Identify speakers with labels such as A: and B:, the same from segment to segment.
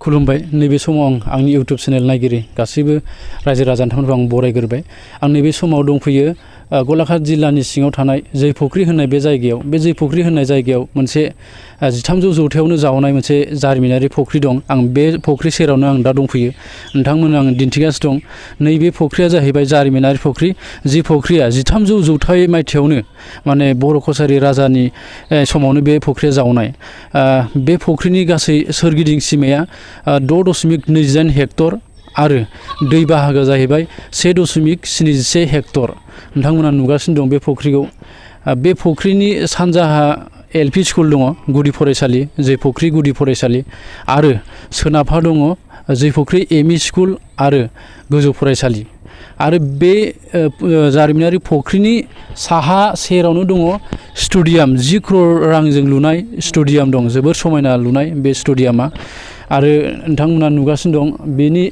A: खुलुमबाय नैबे समाव आं आंनि इउट्युब चेनेल नायगिरि गासैबो रायजो राजा नोंथांमोनखौ आं बरायग्रोबाय। आं नैबे समाव दंफैयो गलाघाट जिल्लानि सिङाव थानाय जयपुखुरि होननाय बे जयपुखुरि होननाय जायगायाव मोनसे 1300 जौथायावनो जावनाय मोनसे जारिमिनारि फुख्रि दं। आं बे फुख्रि सेरावनो आं दा दंफैयो। नोंथांमोननो आं दिन्थिगासिनो दं। नैबे फुख्रिया जाहैबाय जारिमिनारि फुख्रि। जि फुख्रिया 1300 जौथाय मायथाइयावनो माने बर' कसारि राजानि समावनो बे फुख्रिया जावनाय। बे फुख्रिनि गासै सोरगिदिं सीमाया 6.29 हेक्टर आरो दै बाहागोआ जाहैबाय 1.71 हेक्टर। नोंथांमोना नुगासिनो दं बे फुख्रिखौ। बे फुख्रिनि सानजाहा एलपि स्कुल दङ, गुदि फरायसालि, जयपुखुरि गुदि फरायसालि, आरो सोनाबहा दङ जयपुखुरि एमइ स्कुल आरो गोजौ फरायसालि। आरो बे जारिमिनारि फुख्रिनि साहा सेरावनो दङ स्टेडियाम, 10 crore रांजों लुनाय स्टेडियाम दं। जोबोर समायना लुनाय बे स्टेडियामा। आरो नोंथांमोना नुगासिनो दं बेनि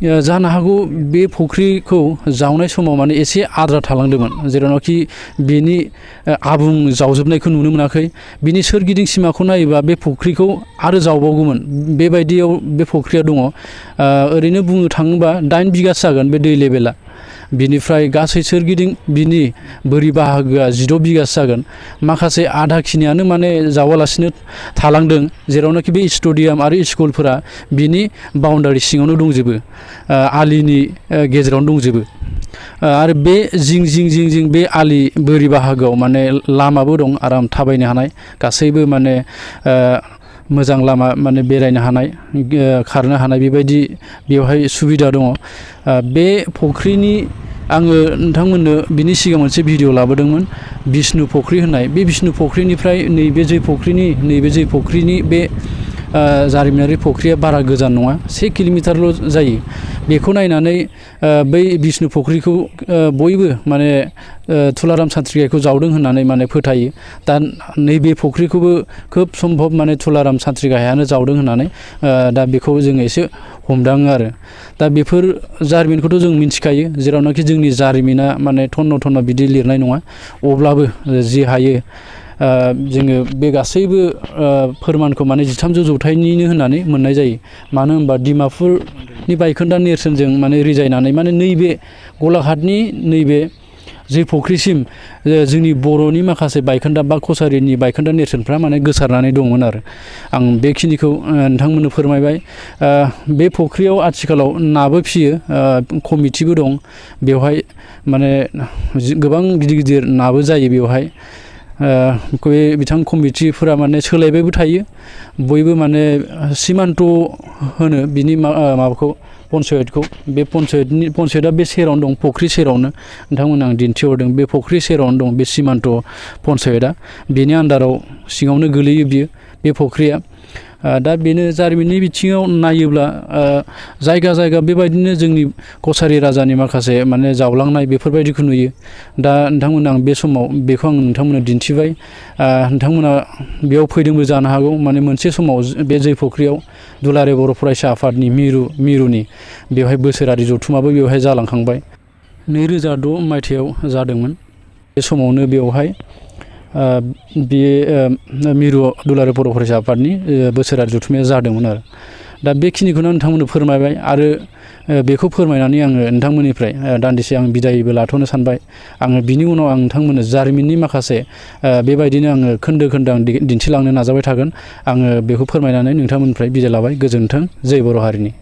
A: जानो हागौ बे फुख्रिखौ जावनाय समाव माने एसे आद्रा थालांदोंमोन, जेरावनाखि बेनि आबुं जावजोबनायखौ नुनो मोनाखै। बिनि सोरगिदिं सीमाखौ नायोबा बे फुख्रिखौ आरो जावबावगौमोन, बेबायदियाव बे फुख्रिया दङ। ओरैनो बुंनो थाङोबा 8 बिगासो जागोन बे दै लेभेला। बिनिफ्राय गासै सोरगिदिं बिनि बोरि बाहागोआ 16 बिगासो जागोन। माखासे आधा खिनियानो माने जावालासिनो थालांदों, जेरावनाखि बे स्टेडियाम आरो स्कुलफोरा बिनि बाउन्डारि सिङावनो दंजोबो, आलिनि गेजेरावनो दंजोबो। आरो बे जिं बे आलि बोरि बाहागोआव माने लामाबो दं, आराम थाबायनो हानाय गासैबो माने मोजां लामा, माने बेरायनो हानाय, खारनो हानाय बेबायदि बेवहाय सुबिदा दङ। बे फुख्रिनि आङो नोंथांमोननो बिनि सिगां मोनसे भिडिअ लाबोदोंमोन, बिष्णु फुख्रि होननाय। बे बिष्णु फुख्रिनिफ्राय नैबे जयपुखुरिनि बे जारिमिनारि फुख्रिया बारा गोजान नङा, 1 किल'मिटारल' जायो। बेखौ नायनानै बै बिष्णु फुख्रिखौ बयबो माने तुलाराम सान्थ्रिगायखौ जावदों होननानै माने फोथायो। दा नैबे फुख्रिखौबो खोब सम्भब माने तुलाराम सान्थ्रिगायानो जावदों होननानै दा बेखौ जोङो एसे हमदाङो आरो। दा बेफोर जारिमिनखौथ' जों मिथिखायो, जेरावनाखि जोंनि जारिमिना माने थन्न बिदि लिरनाय नङा। अब्लाबो जि हायो जोङो बे गासैबो फोरमानखौ माने 1300 जौथाइनिनो होननानै मोननाय जायो। मानो होनबा डिमापुरनि बायखोन्दा नेरसोनजों माने रिजायनानै माने नैबे गलाघाटनि नैबे जयपुखुरिसिम जोंनि बर'नि माखासे बायखोन्दा बा कसारिनि बायखोन्दा नेरसोनफ्रा माने गोसारनानै दंमोन आरो। आं बेखिनिखौ नोंथांमोननो फोरमायबाय। बे फुख्रियाव आथिखालाव नाबो फियो, कमिटिबो दं बेवहाय, माने गोबां गिदिर नाबो जायो बेवहाय। बिथां कमिटिफोरा माने सोलायबायबो थायो। बयबो माने सिमान्त होनो बिनि माबाखौ, पन्सायतखौ। बे पन्सायतआ बे सेरावनो दं, फुख्रि सेरावनो। नोंथांमोन आं दिन्थिहरदों बे फुख्रि सेरावनो दं बे सिमान्त पन्सायतआ। बेनि आन्दाराव सिङावनो गोलैयो बियो बे फुख्रिया। दा बेनो जारिमिननि बिथिङाव नायोब्ला जायगा बेबायदिनो जोंनि कसारि राजानि माखासे माने जावलांनाय बेफोरबायदिखौ नुयो। दा नोंथांमोन आं बे समाव बेखौ आं नोंथांमोननो दिन्थिबाय। नोंथांमोना बेयाव फैदोंबो जानो हागौ। माने मोनसे समाव बे जयपुखुरियाव दुलाराय बर' फरायसा आफादनि मिरुनि बेवहाय बोसोरारि जथुमाबो बेवहाय जालांखांबाय। 2006 मायथाइयाव जादोंमोन। बे समावनो बेवहाय बे मिरु दुलाराय बर' फरायसा आफादनि बोसोरारि जथुमाया जादोंमोन आरो। दा बेखिनिखौनो नोंथांमोननो फोरमायबाय। आरो बेखौ फोरमायनानै आङो नोंथांमोननिफ्राय दान्दिसे आं बिदायबो लाथ'नो सानबाय। आङो बिनि उनाव आं नोंथांमोननो जारिमिननि माखासे बेबायदिनो आङो खोन्दो आं दिन्थिलांनो नाजाबाय थागोन। आङो बेखौ फोरमायनानै नोंथांमोननिफ्राय बिदाय लाबाय। गोजोन्थों। जय बर' हारिनि।